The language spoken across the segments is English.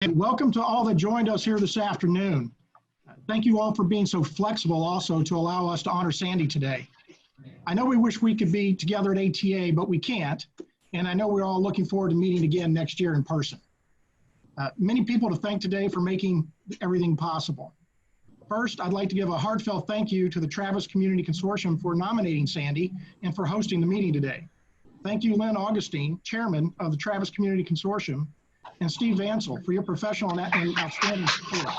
And welcome to all that joined us here this afternoon. Thank you all for being so flexible also to allow us to honor Sandy today. I know we wish we could be together at ATA, but we can't. And I know we're all looking forward to meeting again next year in person. Many people to thank today for making everything possible. First, I'd like to give a heartfelt thank you to the Travis Community Consortium for nominating Sandy and for hosting the meeting today. Thank you, Lynn Augustine, Chairman of the Travis Community Consortium, and Steve Vansel for your professional and outstanding support.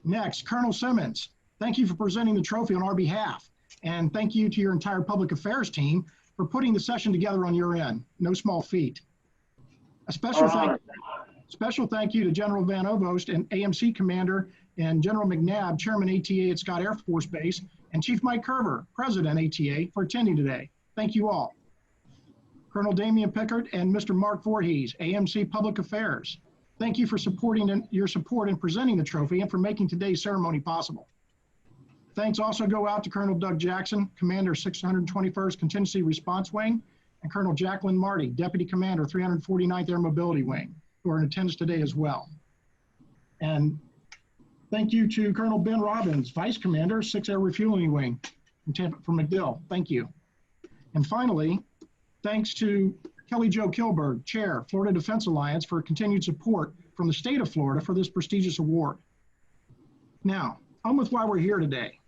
Next, Colonel Simmons, thank you for presenting the trophy on our behalf. And thank you to your entire public affairs team for putting the session together on your end. No small feat. A special thank you to General Van Ovost and AMC Commander and General McNabb, Chairman ATA at Scott Air Force Base, and Chief Mike Kerver, President ATA, for attending today. Thank you all. Colonel Damian Pickard and Mr. Mark Voorhees, AMC Public Affairs. Thank you for your support in presenting the trophy and for making today's ceremony possible. Thanks also go out to Colonel Doug Jackson, Commander 621st Contingency Response Wing, and Colonel Jacqueline Marty, Deputy Commander 349th Air Mobility Wing, who are in attendance today as well. And thank you to Colonel Ben Robbins, Vice Commander, 6th Air Refueling Wing from MacDill. Thank you. And finally, thanks to Kelly Jo Kilberg, Chair, Florida Defense Alliance, for continued support from the state of Florida for this prestigious award. Now, on with why we're here today.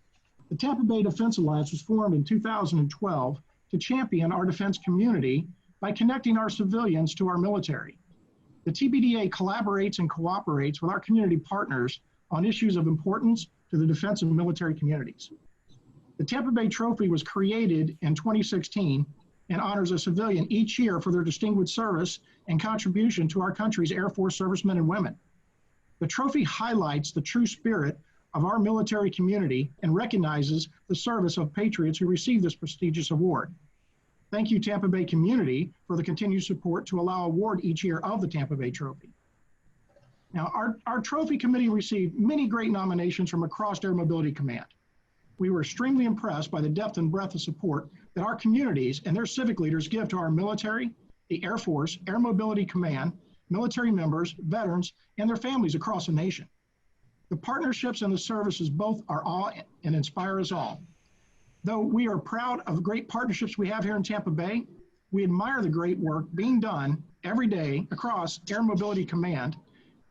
The Tampa Bay Defense Alliance was formed in 2012 to champion our defense community by connecting our civilians to our military. The TBDA collaborates and cooperates with our community partners on issues of importance to the defense and military communities. The Tampa Bay Trophy was created in 2016 and honors a civilian each year for their distinguished service and contribution to our country's Air Force servicemen and women. The trophy highlights the true spirit of our military community and recognizes the service of patriots who receive this prestigious award. Thank you, Tampa Bay community, for the continued support to allow award each year of the Tampa Bay Trophy. Now, our trophy committee received many great nominations from across Air Mobility Command. We were extremely impressed by the depth and breadth of support that our communities and their civic leaders give to our military, the Air Force, Air Mobility Command, military members, veterans, and their families across the nation. The partnerships and the services both are awe and inspire us all. Though we are proud of the great partnerships we have here in Tampa Bay, we admire the great work being done every day across Air Mobility Command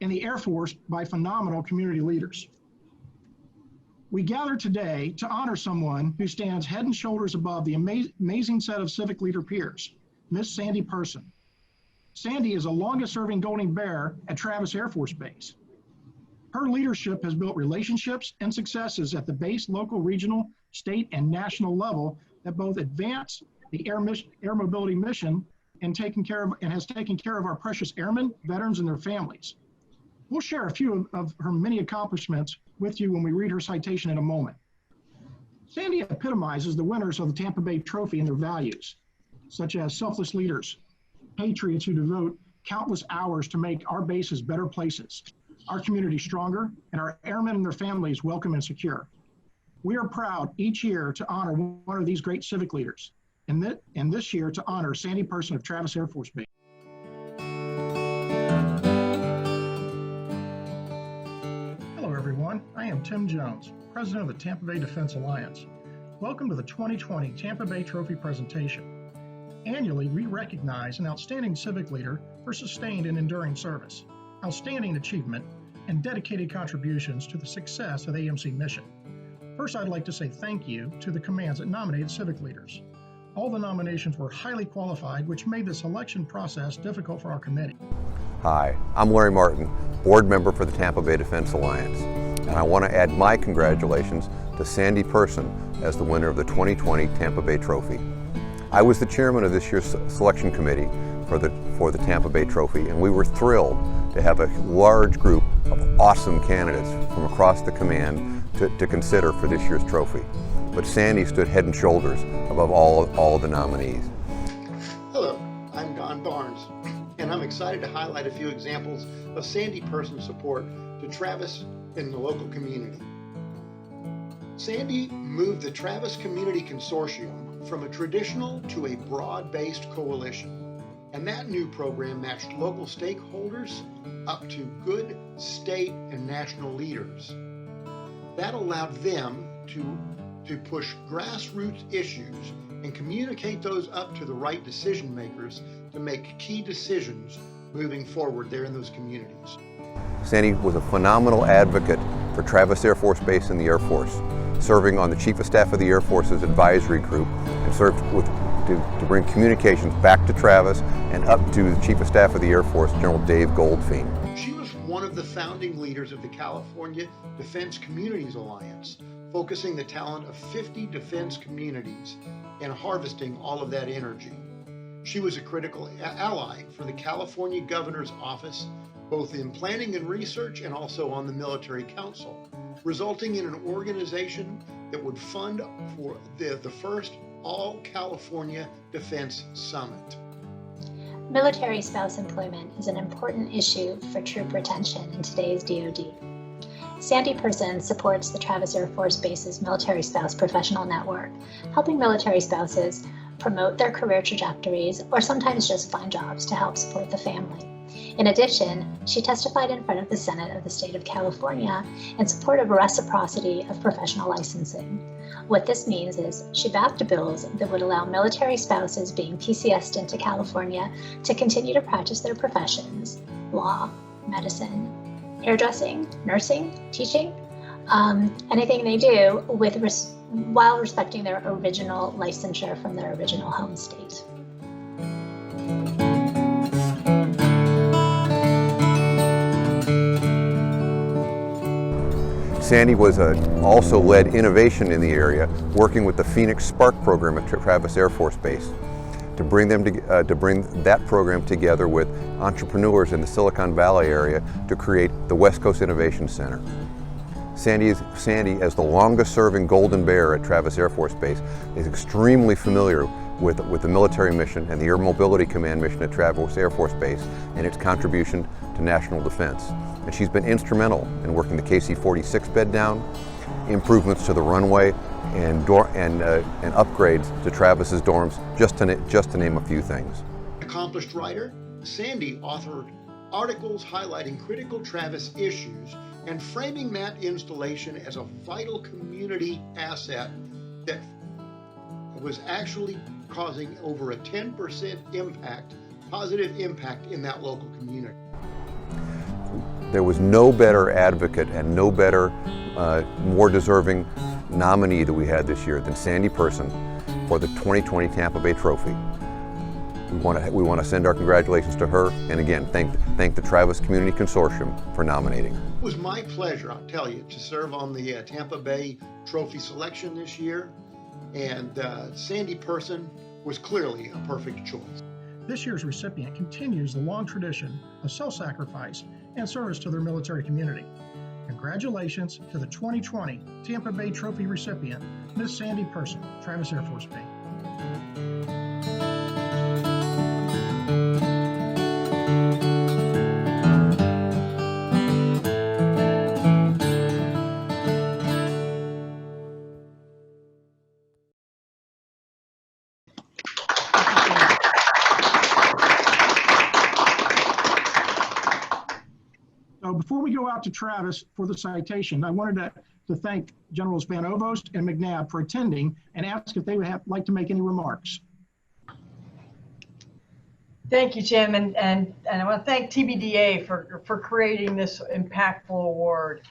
and the Air Force by phenomenal community leaders. We gather today to honor someone who stands head and shoulders above the amazing set of civic leader peers, Miss Sandy Person. Sandy is the longest serving Golden Bear at Travis Air Force Base. Her leadership has built relationships and successes at the base, local, regional, state, and national level that both advance the air mobility mission and has taken care of our precious airmen, veterans, and their families. We'll share a few of her many accomplishments with you when we read her citation in a moment. Sandy epitomizes the winners of the Tampa Bay Trophy and their values, such as selfless leaders, patriots who devote countless hours to make our bases better places, our community stronger, and our airmen and their families welcome and secure. We are proud each year to honor one of these great civic leaders, and this year to honor Sandy Person of Travis Air Force Base. Hello everyone, I am Tim Jones, President of the Tampa Bay Defense Alliance. Welcome to the 2020 Tampa Bay Trophy presentation. Annually, we recognize an outstanding civic leader for sustained and enduring service, outstanding achievement, and dedicated contributions to the success of the AMC mission. First, I'd like to say thank you to the commands that nominated civic leaders. All the nominations were highly qualified, which made the selection process difficult for our committee. Hi, I'm Larry Martin, board member for the Tampa Bay Defense Alliance, and I want to add my congratulations to Sandy Person as the winner of the 2020 Tampa Bay Trophy. I was the chairman of this year's selection committee for the Tampa Bay Trophy, and we were thrilled to have a large group of awesome candidates from across the command to consider for this year's trophy. But Sandy stood head and shoulders above all of the nominees. Hello, I'm Don Barnes, and I'm excited to highlight a few examples of Sandy Person's support to Travis and the local community. Sandy moved the Travis Community Consortium from a traditional to a broad-based coalition. And that new program matched local stakeholders up to good state and national leaders. That allowed them to push grassroots issues and communicate those up to the right decision makers to make key decisions moving forward there in those communities. Sandy was a phenomenal advocate for Travis Air Force Base and the Air Force, serving on the Chief of Staff of the Air Force's advisory group and served to bring communications back to Travis and up to the Chief of Staff of the Air Force, General Dave Goldfein. She was one of the founding leaders of the California Defense Communities Alliance, focusing the talent of 50 defense communities and harvesting all of that energy. She was a critical ally for the California Governor's Office, both in planning and research and also on the Military Council, resulting in an organization that would fund for the first All-California Defense Summit. Military spouse employment is an important issue for troop retention in today's DoD. Sandy Person supports the Travis Air Force Base's Military Spouse Professional Network, helping military spouses promote their career trajectories or sometimes just find jobs to help support the family. In addition, she testified in front of the Senate of the state of California in support of reciprocity of professional licensing. What this means is she backed bills that would allow military spouses being PCSed into California to continue to practice their professions, law, medicine, hairdressing, nursing, teaching, anything they do while respecting their original licensure from their original home state. Sandy also led innovation in the area, working with the Phoenix Spark program at Travis Air Force Base to bring that program together with entrepreneurs in the Silicon Valley area to create the West Coast Innovation Center. Sandy, as the longest-serving Golden Bear at Travis Air Force Base, is extremely familiar with the military mission and the Air Mobility Command mission at Travis Air Force Base and its contribution to national defense. And she's been instrumental in working the KC-46 bed down, improvements to the runway, and upgrades to Travis's dorms, just to name a few things. Accomplished writer, Sandy authored articles highlighting critical Travis issues and framing that installation as a vital community asset that was actually causing over a 10% positive impact in that local community. There was no better advocate and no better, more deserving nominee that we had this year than Sandy Person for the 2020 Tampa Bay Trophy. We want to send our congratulations to her, and again, thank the Travis Community Consortium for nominating her. It was my pleasure, I'll tell you, to serve on the Tampa Bay Trophy selection this year, and Sandy Person was clearly a perfect choice. This year's recipient continues the long tradition of self-sacrifice and service to their military community. Congratulations to the 2020 Tampa Bay Trophy recipient, Miss Sandy Person, Travis Air Force Base. So before we go out to Travis for the citation, I wanted to thank Generals Van Ovost and McNabb for attending and ask if they would like to make any remarks. Thank you, Tim, and I want to thank TBDA for creating this impactful award.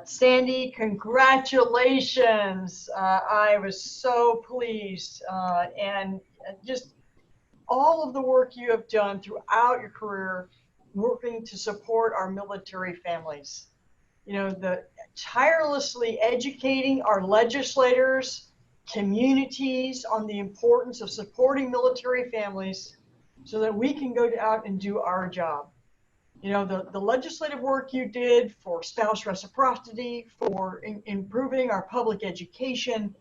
Sandy, congratulations. I was so pleased, and just all of the work you have done throughout your career working to support our military families. You know, the tirelessly educating our legislators, communities on the importance of supporting military families so that we can go out and do our job. You know, the legislative work you did for spouse reciprocity, for improving our public education,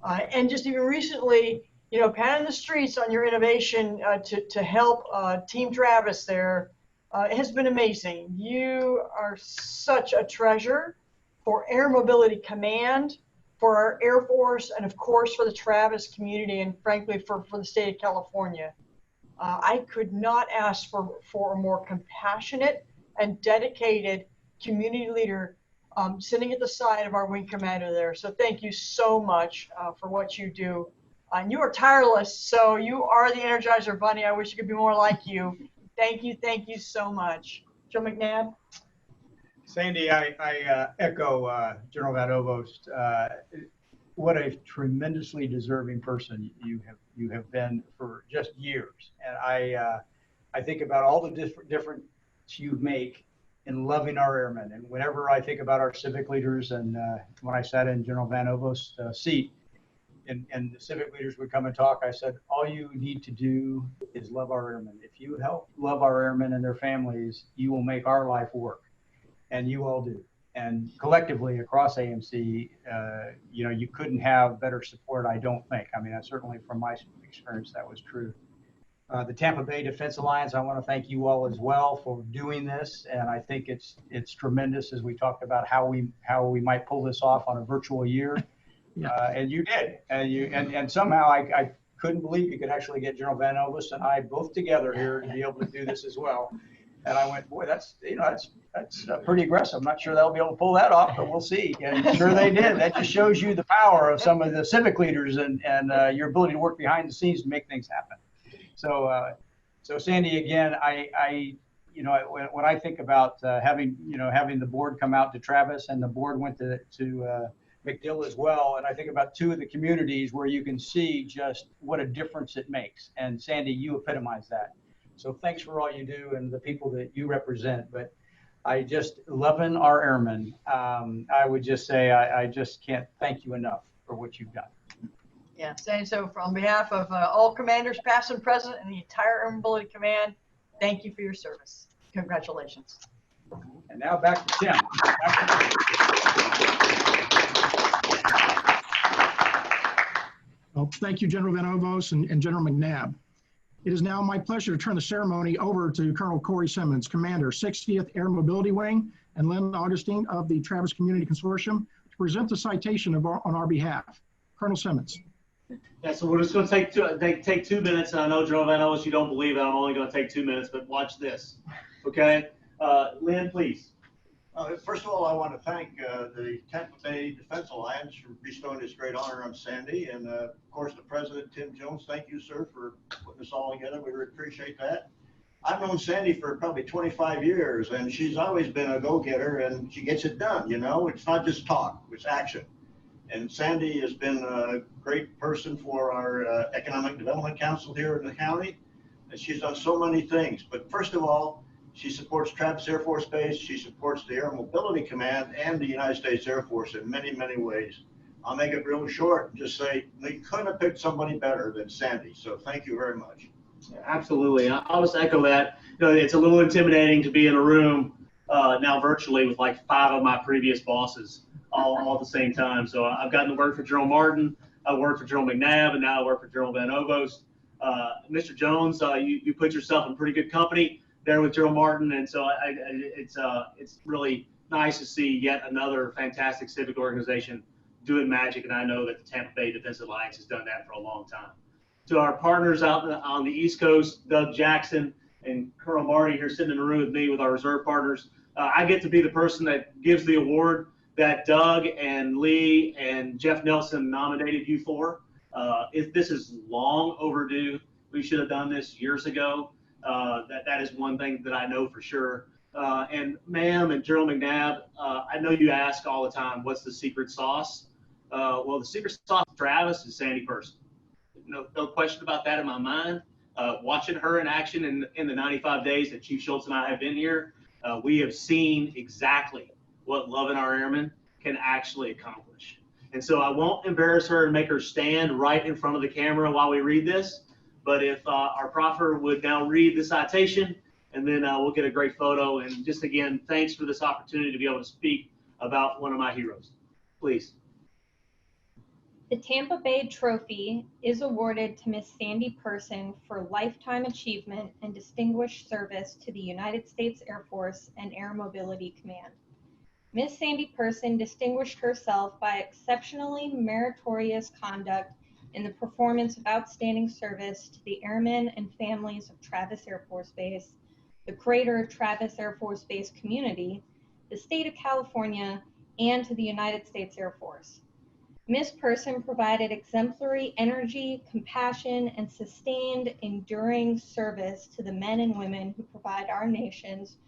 and just even recently, you know, pounding the streets on your innovation to help Team Travis there. It has been amazing. You are such a treasure for Air Mobility Command, for our Air Force, and of course for the Travis community, and frankly for the state of California. I could not ask for a more compassionate and dedicated community leader sitting at the side of our wing commander there. So thank you so much for what you do. And you are tireless, so you are the Energizer Bunny. I wish it could be more like you. Thank you so much. Joe McNabb? Sandy, I echo General Van Ovost. What a tremendously deserving person you have been for just years. And I think about all the difference you make in loving our airmen. And whenever I think about our civic leaders, and when I sat in General Van Ovost's seat, and the civic leaders would come and talk, I said, all you need to do is love our airmen. If you help love our airmen and their families, you will make our life work. And you all do. And collectively across AMC, you couldn't have better support, I don't think. I mean, certainly from my experience, that was true. The Tampa Bay Defense Alliance, I want to thank you all as well for doing this. And I think it's tremendous, as we talked about how we might pull this off on a virtual year. Yeah. And you did. And somehow I couldn't believe you could actually get General Van Ovost and I both together here to be able to do this as well. And I went, boy, that's pretty aggressive. I'm not sure they'll be able to pull that off, but we'll see. And sure they did. That just shows you the power of some of the civic leaders and your ability to work behind the scenes to make things happen. So Sandy, again, when I think about having the board come out to Travis, and the board went to McDill as well, and I think about two of the communities where you can see just what a difference it makes. And Sandy, you epitomize that. So thanks for all you do and the people that you represent. But I just loving our airmen. I would just say I just can't thank you enough for what you've done. Yeah, saying so on behalf of all commanders, past and present, and the entire Air Mobility Command, thank you for your service. Congratulations. And now back to Tim. Well, thank you, General Van Ovost and General McNabb. It is now my pleasure to turn the ceremony over to Colonel Corey Simmons, Commander, 60th Air Mobility Wing, and Lynn Augustine of the Travis Community Consortium, to present the citation on our behalf. Colonel Simmons. Yeah, so we're just going to take 2 minutes, and I know, General Van Ovost, you don't believe it. I'm only going to take 2 minutes, but watch this, okay? Lynn, please. First of all, I want to thank the Tampa Bay Defense Alliance for bestowing this great honor on Sandy, and of course the President, Tim Jones. Thank you, sir, for putting this all together. We really appreciate that. I've known Sandy for probably 25 years, and she's always been a go-getter, and she gets it done. You know, it's not just talk; it's action. And Sandy has been a great person for our Economic Development Council here in the county, and she's done so many things. But first of all, she supports Travis Air Force Base. She supports the Air Mobility Command and the United States Air Force in many, many ways. I'll make it real short and just say we couldn't have picked somebody better than Sandy. So thank you very much. Yeah, absolutely. I'll just echo that. You know, it's a little intimidating to be in a room now virtually with like 5 of my previous bosses all at the same time. So I've gotten to work for General Martin. I worked for General McNabb, and now I work for General Van Ovost. Mr. Jones, you put yourself in pretty good company there with General Martin, and so it's really nice to see yet another fantastic civic organization doing magic, and I know that the Tampa Bay Defense Alliance has done that for a long time. To our partners out on the East Coast, Doug Jackson and Colonel Marty here sitting in the room with me with our reserve partners, I get to be the person that gives the award that Doug and Lee and Jeff Nelson nominated you for. If this is long overdue, we should have done this years ago. That is one thing that I know for sure. And ma'am and General McNabb, I know you ask all the time, what's the secret sauce? Well, the secret sauce of Travis is Sandy Person. No question about that in my mind. Watching her in action in the 95 days that Chief Schultz and I have been here, we have seen exactly what loving our airmen can actually accomplish. And so I won't embarrass her and make her stand right in front of the camera while we read this. But if our proffer would now read the citation, and then we'll get a great photo. And just again, thanks for this opportunity to be able to speak about one of my heroes. Please. The Tampa Bay Trophy is awarded to Miss Sandy Person for lifetime achievement and distinguished service to the United States Air Force and Air Mobility Command. Miss Sandy Person distinguished herself by exceptionally meritorious conduct in the performance of outstanding service to the airmen and families of Travis Air Force Base, the greater Travis Air Force Base community, the state of California, and to the United States Air Force. Ms. Person provided exemplary energy, compassion, and sustained, enduring service to the men and women who provide our nation's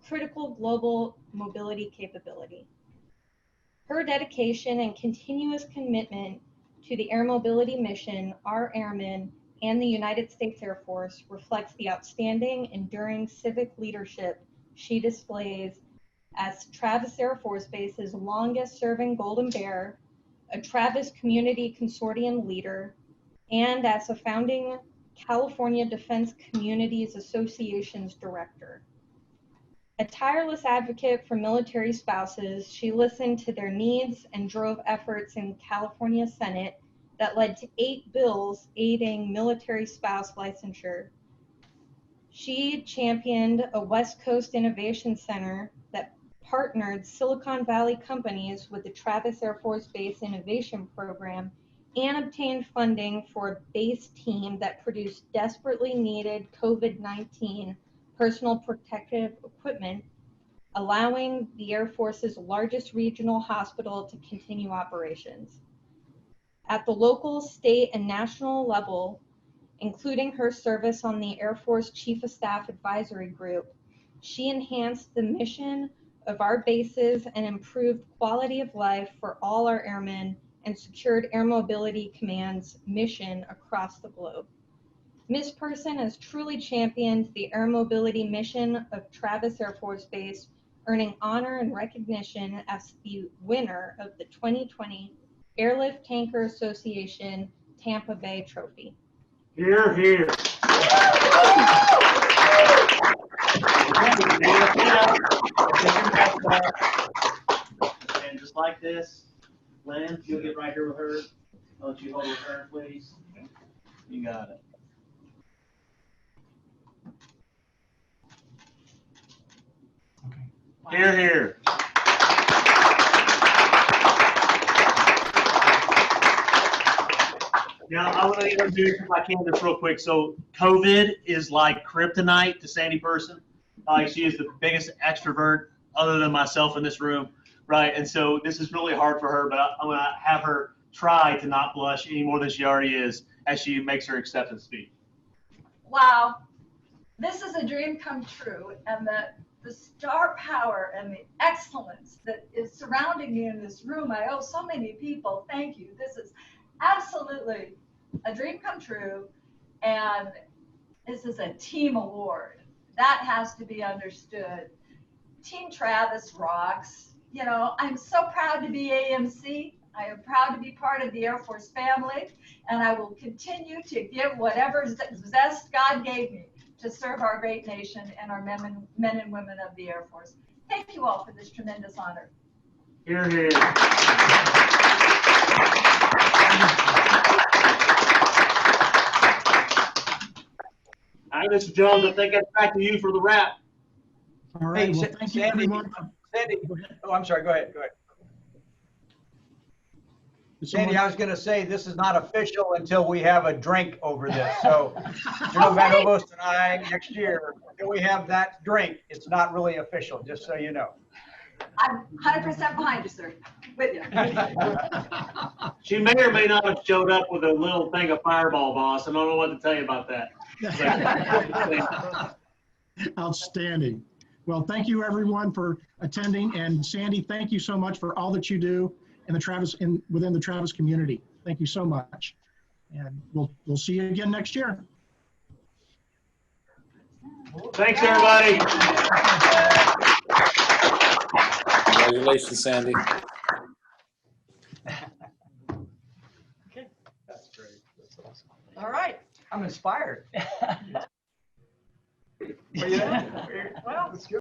critical global mobility capability. Her dedication and continuous commitment to the air mobility mission, our airmen, and the United States Air Force reflects the outstanding, enduring civic leadership she displays as Travis Air Force Base's longest serving Golden Bear, a Travis Community Consortium leader, and as a founding California Defense Communities Association's director. A tireless advocate for military spouses, she listened to their needs and drove efforts in California Senate that led to 8 bills aiding military spouse licensure. She championed a West Coast Innovation Center that partnered Silicon Valley companies with the Travis Air Force Base Innovation Program and obtained funding for a base team that produced desperately needed COVID-19 personal protective equipment, allowing the Air Force's largest regional hospital to continue operations. At the local, state, and national level, including her service on the Air Force Chief of Staff Advisory Group, she enhanced the mission of our bases and improved quality of life for all our airmen and secured Air Mobility Command's mission across the globe. Ms. Person has truly championed the air mobility mission of Travis Air Force Base, earning honor and recognition as the winner of the 2020 Airlift Tanker Association Tampa Bay Trophy. Here, here. And just like this, Lynn, you'll get right here with her. I'll let you hold with her, please. You got it. Here, here. Now, I want to introduce, if I can, this real quick. So, COVID is like kryptonite to Sandy Person. She is the biggest extrovert other than myself in this room, right? And so, this is really hard for her, but I'm going to have her try to not blush any more than she already is as she makes her acceptance speech. Wow, this is a dream come true, and the star power and the excellence that is surrounding me in this room. I owe so many people. Thank you. This is absolutely a dream come true, and this is a team award. That has to be understood. Team Travis rocks. You know, I'm so proud to be AMC. I am proud to be part of the Air Force family, and I will continue to give whatever zest God gave me to serve our great nation and our men and women of the Air Force. Thank you all for this tremendous honor. Here, here. All right, Mr. Jones, I think that's back to you for the wrap. All right. Hey, Well, thank you, Sandy, everyone. Sandy, oh, I'm sorry. Go ahead. Go ahead. Sandy, I was going to say this is not official until we have a drink over this. So, General Van Ovost and I next year, until we have that drink, it's not really official. Just so you know. I'm 100% behind you, sir. With you. She may or may not have showed up with a little thing of Fireball, boss. I don't know what to tell you about that. Outstanding. Well, thank you everyone for attending, and Sandy, thank you so much for all that you do in the within the Travis community. Thank you so much, and we'll see you again next year. Thanks, everybody. Congratulations, Sandy. Okay, that's great. That's awesome. All right. I'm inspired. Well, Let's go.